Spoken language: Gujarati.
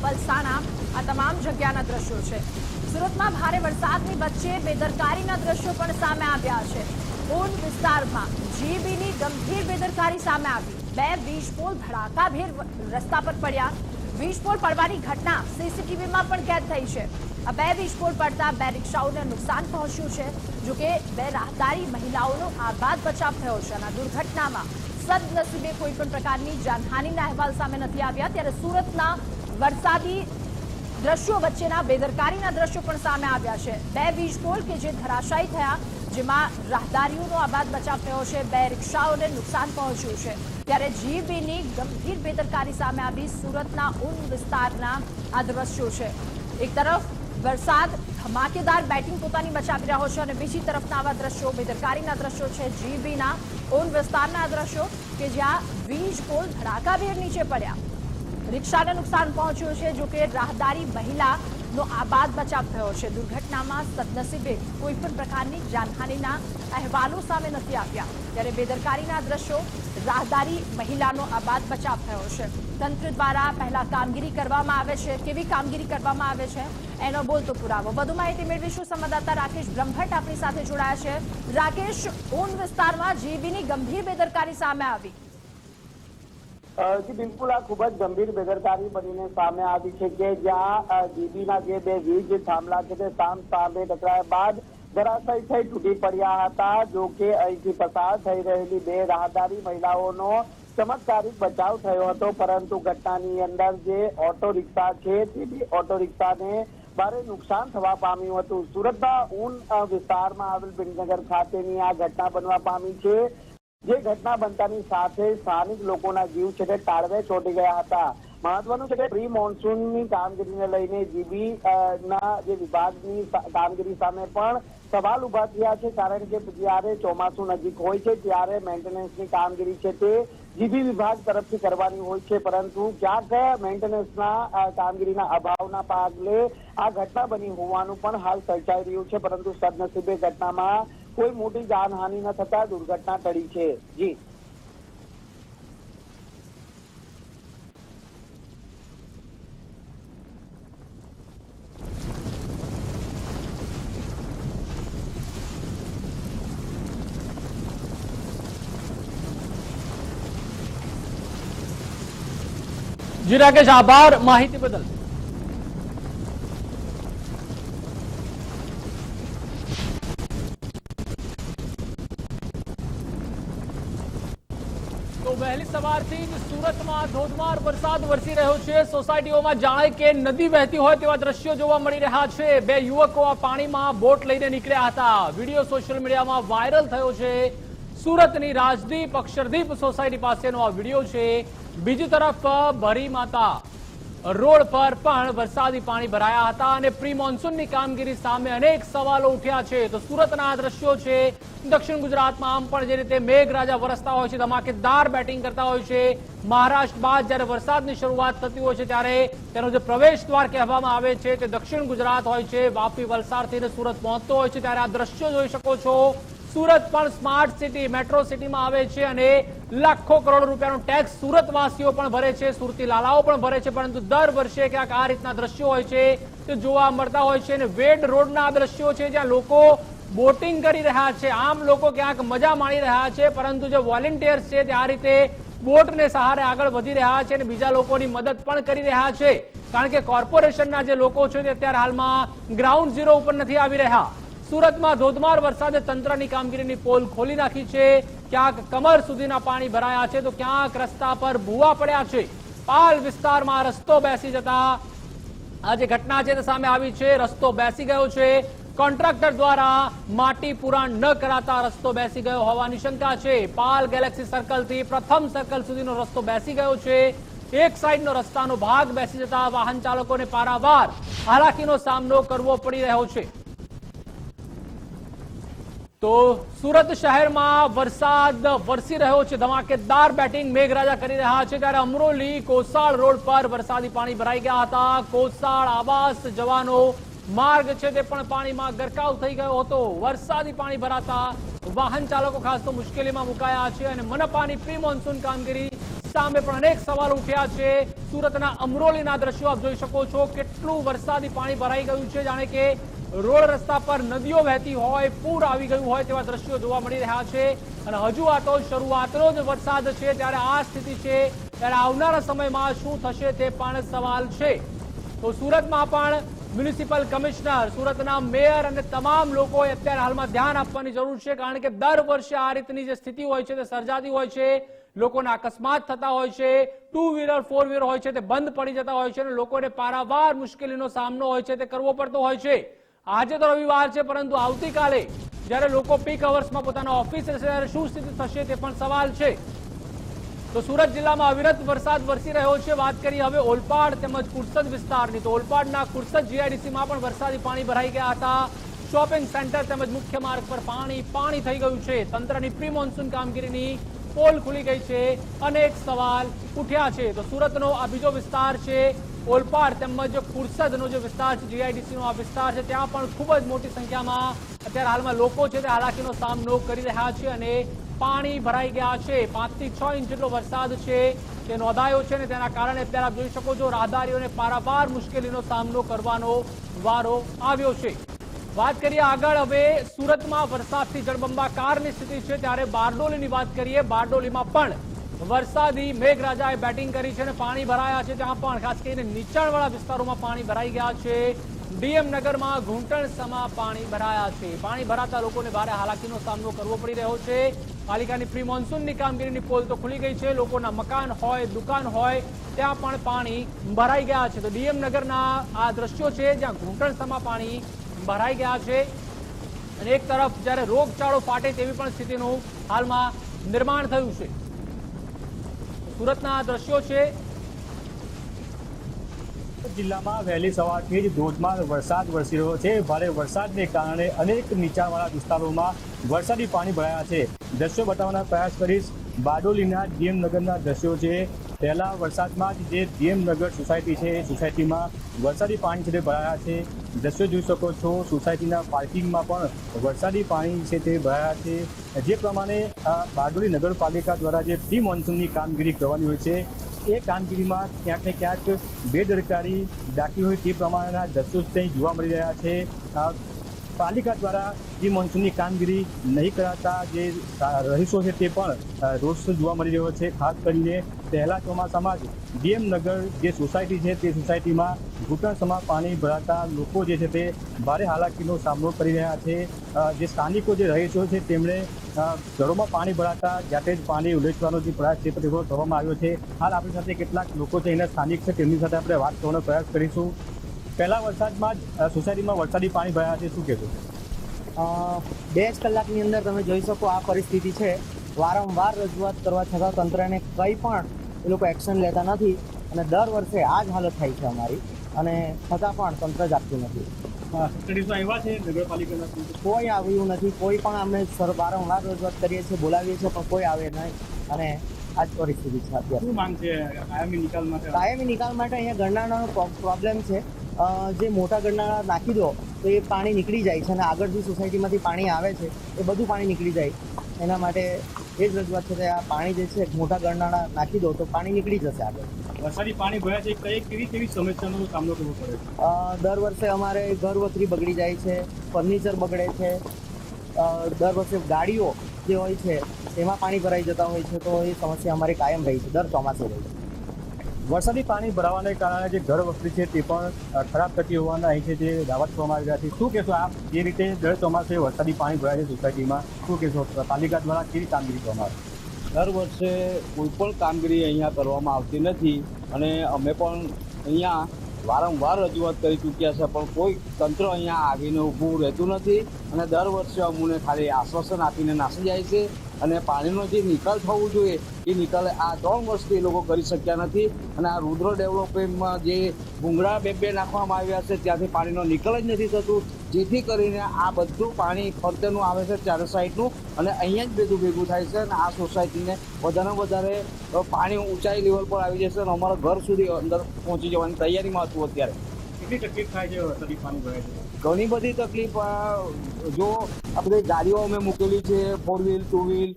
વલસાણા આ તમામ જગ્યાના દ્રશ્યો છે। સુરતમાં ભારે વરસાદની વચ્ચે બેદરકારીના દ્રશ્યો પણ સામે આવ્યા છે। ઊન વિસ્તારમાં જીબીની ગંભીર બેદરકારી સામે આવી। 2 વીજપોલ ધડાકાભેર રસ્તા પર પડ્યા। વીજપોલ પડવાની ઘટના સીસીટીવીમાં પણ કેદ થઈ છે। આ 2 વીજપોલ પડતા 2 રિક્ષાઓને નુકસાન પહોંચ્યું છે। જોકે 2 રાહદારી મહિલાઓનો આઘાત બચાવ થયો છે। અને દુર્ઘટનામાં સદનસીબે કોઈ પણ પ્રકારની જાનહાનિના અહેવાલ સામે નથી આવ્યા। ત્યારે સુરતના વરસાદી દ્રશ્યો વચ્ચેના બેદરકારીના દ્રશ્યો પણ સામે આવ્યા છે। 2 વીજપોલ કે જે ધરાશાયી થયા, જેમાં રાહદારીઓનો આબાદ બચાવ થયો છે। 2 રિક્ષાઓને નુકસાન પહોંચ્યું છે। ત્યારે જીબીની ગંભીર બેદરકારી સામે આવી સુરતના ઊન વિસ્તારના આ દ્રશ્યો છે। એક તરફ વરસાદ ધમાકેદાર બેટિંગ પોતાની બચાવી રહ્યો છે અને બીજી તરફના આવા દ્રશ્યો બેદરકારીના દ્રશ્યો છે જીબીના ઊન વિસ્તારના દ્રશ્યો કે જ્યાં વીજ પોલ ધડાકાભેર નીચે પડ્યા। રિક્ષાને નુકસાન પહોંચ્યું છે। જોકે રાહદારી મહિલાનો આબાદ બચાવ થયો છે। દુર્ઘટનામાં સદનસીબે કોઈ પણ પ્રકારની જાનહાનિના અહેવાલો સામે નથી આવ્યા। ત્યારે બેદરકારીના દ્રશ્યો, રાહદારી મહિલાનો આબાદ બચાવ થયો છે। તંત્ર દ્વારા પહેલા કામગીરી કરવામાં આવે છે, કેવી કામગીરી કરવામાં આવે છે એનો બોલતો પુરાવો। વધુ માહિતી મેળવીશું। સંવાદદાતા રાકેશ બ્રહ્મભટ્ટ આપણી સાથે જોડાયા છે। રાકેશ, ઊન વિસ્તારમાં જીબીની ગંભીર બેદરકારી સામે આવી। જી બિલકુલ, આ ખૂબ જ ગંભીર બેદરકારી બનીને સામે આવી છે કે જ્યાં જીબીના જે 2 વીજ થાંભલા છે તે સામે ટકરાયા બાદ ધરાશાયી થઈ તૂટી પડ્યા હતા। જો કે અહીંથી પસાર થઈ રહેલી 2 રાહદારી મહિલાઓનો ચમત્કારિક બચાવ થયો હતો, પરંતુ ઘટનાની અંદર જે ઓટો રિક્ષા છે તે ઓટો રિક્ષાને ભારે નુકસાન થવા પામ્યું હતું। સુરતના ઊન વિસ્તારમાં આવેલ બિંદનગર ખાતેની આ ઘટના બનવા પામી છે। જે ઘટના બનતાની સાથે સ્થાનિક લોકોના જીવ છે તે તાળવે ચોંટી ગયા હતા। મહત્વનું છે કે પ્રી મોન્સૂનની કામગીરીને લઈને જીબી ના જે વિભાગની કામગીરી સામે પણ સવાલ ઉભા થયા છે, કારણ કે જ્યારે ચોમાસું નજીક હોય છે ત્યારે મેન્ટેનન્સની કામગીરી છે તે જીબી વિભાગ તરફથી કરવાની હોય છે, પરંતુ ક્યાંક મેન્ટેનન્સના કામગીરીના અભાવના પગલે આ ઘટના બની હોવાનું પણ હાલ સર્જાઈ રહ્યું છે। પરંતુ સદનસીબે ઘટનામાં કોઈ મોટી જાનહાનિ ન થતા દુર્ઘટના ટળી છે। જી જી રાકેશ, આભાર માહિતી બદલ। તો વહેલી સવારથી જ સુરતમાં ધોધમાર વરસાદ વરસી રહ્યો છે। સોસાયટીઓમાં જાણે કે નદી વહેતી હોય તેવા દ્રશ્યો જોવા મળી રહ્યા છે। 2 યુવકો આ પાણીમાં બોટ લઈને નીકળ્યા હતા। વિડીયો સોશિયલ મીડિયામાં વાયરલ થયો છે। સુરતની રાજદીપ અક્ષરદીપ સોસાયટી પાસેનો આ વિડીયો છે। બીજી તરફ ભરી માતા રોડ પર પણ વરસાદી પાણી ભરાયા હતા અને પ્રી મોન્સૂનની કામગીરી સામે અનેક સવાલો ઉઠ્યા છે। તો સુરતના આ દ્રશ્યો છે। દક્ષિણ ગુજરાતમાં આમ પણ જે રીતે મેઘરાજા વરસતા હોય છે, ધમાકેદાર બેટિંગ કરતા હોય છે, મહારાષ્ટ્ર બાદ જ્યારે વરસાદની શરૂઆત થતી હોય છે ત્યારે તેનો જે પ્રવેશ દ્વાર કહેવામાં આવે છે તે દક્ષિણ ગુજરાત હોય છે। વાપી, વલસાડથી સુરત પહોંચતો હોય છે ત્યારે આ દ્રશ્યો જોઈ શકો છો। સુરત પણ સ્માર્ટ સિટી, મેટ્રો સિટીમાં આવે છે અને લાખો કરોડ રૂપિયાનો ટેક્સ સુરતવાસીઓ પણ ભરે છે, સુરતી લાલાઓ પણ ભરે છે, પરંતુ દર વર્ષે ક્યાંક આ રીતના દ્રશ્યો હોય છે તે જોવા મળતા હોય છે। અને વેડ રોડના આ દ્રશ્યો છે જ્યાં લોકો બોટિંગ કરી રહ્યા છે। આમ લોકો ક્યાંક મજા માણી રહ્યા છે, પરંતુ જે વોલેન્ટિયર્સ છે તે આ રીતે બોટને સહારે આગળ વધી રહ્યા છે અને બીજા લોકોની મદદ પણ કરી રહ્યા છે, કારણ કે કોર્પોરેશનના જે લોકો છે તે અત્યારે હાલમાં ગ્રાઉન્ડ ઝીરો ઉપર નથી આવી રહ્યા। સુરતમાં ધોધમાર વરસાદે તંત્રની કામગીરીની પોલ ખોલી નાખી છે। ક્યાંક કમર સુધીના પાણી ભરાયા છે, તો ક્યાંક રસ્તા પર ભૂવા પડ્યા છે। પાલ વિસ્તારમાં રસ્તો બેસી જતા આ જે ઘટના છે તે સામે આવી છે। રસ્તો બેસી ગયો છે। કોન્ટ્રાક્ટર દ્વારા માટી પુરાણ ન કરાતા રસ્તો બેસી ગયો હોવાની શંકા છે। પાલ ગેલેક્સી સર્કલથી પ્રથમ સર્કલ સુધીનો રસ્તો બેસી ગયો છે। એક સાઈડનો રસ્તાનો ભાગ બેસી જતા વાહન ચાલકોને પારાવાર હાલાકીનો સામનો કરવો પડી રહ્યો છે। તો સુરત શહેરમાં વરસાદ વરસી રહ્યો છે। ધમાકેદાર બેટિંગ મેઘરાજા કરી રહ્યા છે, ત્યારે અમરોલી કોસાળ રોડ પર વરસાદી પાણી ભરાઈ ગયા હતા। કોસાળ આવાસ જવાનો માર્ગ છે તે પણ પાણીમાં ગરકાવ થઈ ગયો હતો। વરસાદી પાણી ભરાતા વાહન ચાલકો ખાસ તો મુશ્કેલીમાં મુકાયા છે અને મનપાની પ્રી મોન્સૂન કામગીરી સામે પણ અનેક સવાલો ઉઠ્યા છે. સુરતના અમરોલીના દ્રશ્યો આપ જોઈ શકો છો, કેટલું વરસાદી પાણી ભરાઈ ગયું છે, જાણે કે રોડ રસ્તા પર નદીઓ વહેતી હોય, પૂર આવી ગયું હોય તેવા દ્રશ્યો જોવા મળી રહ્યા છે. અને હજુ આ તો શરૂઆતનો જ વરસાદ છે, ત્યારે આ સ્થિતિ છે, ત્યારે આવનારા સમયમાં શું થશે તે પણ સવાલ છે. તો સુરતમાં પણ મ્યુનિસિપલ કમિશનર, સુરતના મેયર અને તમામ લોકોએ અત્યારે હાલમાં ધ્યાન આપવાની જરૂર છે, કારણ કે દર વર્ષે આ રીતની જે સ્થિતિ હોય છે તે સર્જાતી હોય છે. લોકોના અકસ્માત થતા હોય છે, 2 વ્હીલર 4 વ્હીલર હોય છે તે બંધ પડી જતા હોય છે અને લોકોને પારાવાર મુશ્કેલીનો સામનો હોય છે તે કરવો પડતો હોય છે. આજે તો રવિવાર છે, પરંતુ આવતીકાલે જ્યારે લોકો પીક અવર્સમાં પોતાના ઓફિસ જશે ત્યારે શું સ્થિતિ થશે તે પણ સવાલ છે. તો સુરત જિલ્લામાં અવિરત વરસાદ વરસી રહ્યો છે. વાત કરીએ હવે ઓલપાડ તેમજ કુરસદ વિસ્તારની, તો ઓલપાડના કુરસદ જીઆઈડીસીમાં પણ વરસાદી પાણી ભરાઈ ગયા હતા. શોપિંગ સેન્ટર તેમજ મુખ્ય માર્ગ પર પાણી થઈ ગયું છે. તંત્રની પ્રી મોન્સૂન કામગીરીની પોલ ખુલી ગઈ છે. અનેક સવાલ ઉઠ્યા છે. તો સુરતનો આ બીજો વિસ્તાર છે ઓલપાડ તેમજ કુરસદનો જે વિસ્તાર છે, જીઆઈડીસીનો આ વિસ્તાર છે, ત્યાં પણ ખૂબ જ મોટી સંખ્યામાં અત્યારે હાલમાં લોકો છે તે હાલાકીનો સામનો કરી રહ્યા છે અને પાણી ભરાઈ ગયા છે. 5 થી 6 ઇંચ જેટલો વરસાદ છે તે નોંધાયો છે અને તેના કારણે અત્યારે આપ જોઈ શકો છો રાહદારીઓને પારાવાર મુશ્કેલીનો સામનો કરવાનો વારો આવ્યો છે. વાત કરીએ આગળ હવે સુરતમાં વરસાદથી જળબંબાકારની સ્થિતિ છે, ત્યારે બારડોલીની વાત કરીએ. બારડોલીમાં પણ વરસાદી મેઘરાજાએ બેટિંગ કરી છે અને પાણી ભરાયા છે. ત્યાં પણ ખાસ કરીને નીચાણવાળા વિસ્તારોમાં પાણી ભરાઈ ગયા છે. ડીએમ નગરમાં ઘૂંટણસમાં પાણી ભરાયા છે. પાણી ભરાતા લોકોને ભારે હાલાકીનો સામનો કરવો પડી રહ્યો છે. પાલિકાની પ્રી મોન્સૂનની કામગીરીની પોલ તો ખુલી ગઈ છે. લોકોના મકાન હોય, દુકાન હોય, ત્યાં પણ પાણી ભરાઈ ગયા છે. તો ડીએમ નગરના આ દ્રશ્યો છે જ્યાં ઘૂંટણસમાં પાણી ભરાઈ ગયા છે અને એક તરફ જ્યારે રોગચાળો ફાટે તેવી પણ સ્થિતિનું હાલમાં નિર્માણ થયું છે. સુરતના દ્રશ્યો છે. જિલ્લામાં વહેલી સવારથી જ ધોધમાર વરસાદ વરસી રહ્યો છે. ભારે વરસાદને કારણે અનેક નીચાણવાળા વિસ્તારોમાં વરસાદી પાણી ભરાયા છે. દ્રશ્યો બતાવવાનો પ્રયાસ કરીશ. બારડોલીના ડીએમ નગરના દ્રશ્યો છે. પહેલા વરસાદમાં જ જે ડીએમ નગર સોસાયટી છે એ સોસાયટીમાં વરસાદી પાણી છે તે ભરાયા છે. દ્રશ્યો જોઈ શકો છો, સોસાયટીના પાર્કિંગમાં પણ વરસાદી પાણી છે તે ભરાયા છે. જે પ્રમાણે બારડોલી નગરપાલિકા દ્વારા જે પ્રી મોન્સૂનની કામગીરી કરવાની હોય છે એ કામગીરીમાં ક્યાંક ને ક્યાંક બેદરકારી દાખવી હોય તે પ્રમાણેના દ્રશ્યો ત્યાં જોવા મળી રહ્યા છે. પાલિકા દ્વારા પ્રી મોન્સૂનની કામગીરી નહીં કરાતા જે રહીશો છે તે પણ રોષ જોવા મળી રહ્યો છે. ખાસ કરીને પહેલા ચોમાસામાં જ ડીએમ નગર જે સોસાયટી છે તે સોસાયટીમાં ઘૂંટણસમાં પાણી ભરાતા લોકો જે છે તે ભારે હાલાકીનો સામનો કરી રહ્યા છે. જે સ્થાનિકો જે રહીશો છે તેમણે ઘરોમાં પાણી ભરાતા જાતે જ પાણી ઉલેચવાનો જે પ્રયાસ છે તે કરવામાં આવ્યો છે. હાલ આપણી સાથે કેટલાક લોકો છે એના સ્થાનિક છે તેમની સાથે આપણે વાત કરવાનો પ્રયાસ કરીશું. પહેલા વરસાદમાં જ સોસાયટીમાં વરસાદી પાણી ભરાયા છે, શું કહેશો? 2 જ કલાકની અંદર તમે જોઈ શકો આ પરિસ્થિતિ છે. વારંવાર રજૂઆત કરવા છતાં તંત્રને કંઈ પણ એ લોકો એક્શન લેતા નથી અને દર વર્ષે આ જ હાલત થાય છે અમારી, અને છતાં પણ તંત્ર જાગતું નથી. આવ્યા છે નગરપાલિકાના? કોઈ આવ્યું નથી. કોઈ પણ અમે વારંવાર રજૂઆત કરીએ છીએ, બોલાવીએ છીએ, પણ કોઈ આવે નહીં અને આ જ પરિસ્થિતિ છે અત્યારે. શું માંગ છે કાયમી નિકાલ માટે? કાયમી નિકાલ માટે અહીંયા ગરનાળાનો પ્રોબ્લેમ છે. જે મોટા ગરનાળા નાખી દો તો એ પાણી નીકળી જાય છે અને આગળ જે સોસાયટીમાંથી પાણી આવે છે એ બધું પાણી નીકળી જાય. એના માટે એ જ રજૂઆત છે કે આ પાણી જે છે મોટા ગરનાળા નાખી દો તો પાણી નીકળી જશે આગળ. વરસાદી પાણી ભરાય છે, કેવી સમસ્યાનો સામનો કરવો પડે છે? દર વર્ષે અમારે ઘર વખરી બગડી જાય છે, ફર્નિચર બગડે છે. દર વર્ષે ગાડીઓ જે હોય છે એમાં પાણી ભરાઈ જતા હોય છે, તો એ સમસ્યા અમારી કાયમ રહી છે, દર ચોમાસે રહી છે. વરસાદી પાણી ભરાવાને કારણે જે ઘર વખરી છે તે પણ ખરાબ થતી હોવાના અહીં છે જે દાવા કરવામાં આવી રહ્યા છે. શું કહેશો આપ, જે રીતે દર ચોમાસે વરસાદી પાણી ભરાય છે સોસાયટીમાં, શું કહેશો પાલિકા દ્વારા કેવી કામગીરી કરવામાં આવે? દર વર્ષે કોઈ પણ કામગીરી અહીંયા કરવામાં આવતી નથી અને અમે પણ અહીંયા વારંવાર રજૂઆત કરી ચૂક્યા છે, પણ કોઈ તંત્ર અહીંયા આવીને ઊભું રહેતું નથી અને દર વર્ષે અમને ખાલી આશ્વાસન આપીને નાસી જાય છે. અને પાણીનો જે નિકાલ થવો જોઈએ એ નિકાલ આ 3 વર્ષથી એ લોકો કરી શક્યા નથી. અને આ રુદ્ર ડેવલપમેન્ટમાં જે ભૂંગળા બે નાખવામાં આવ્યા છે ત્યાંથી પાણીનો નિકાલ જ નથી થતું, જેથી કરીને આ બધું પાણી ફરતેનું આવે છે ચારે સાઈડનું અને અહીંયા જ બધું ભેગું થાય છે અને આ સોસાયટીને વધારે વધારે પાણી ઊંચાઈ લેવલ પર આવી જશે અને અમારા ઘર સુધી અંદર પહોંચી જવાની તૈયારીમાં હતું. અત્યારે કેટલી તકલીફ થાય છે વરસાદી પાણી ભરાય છે? ઘણી બધી તકલીફ. જો આપણે ગાડીઓ અમે મૂકેલી છે, 4 વ્હીલ 2 વ્હીલ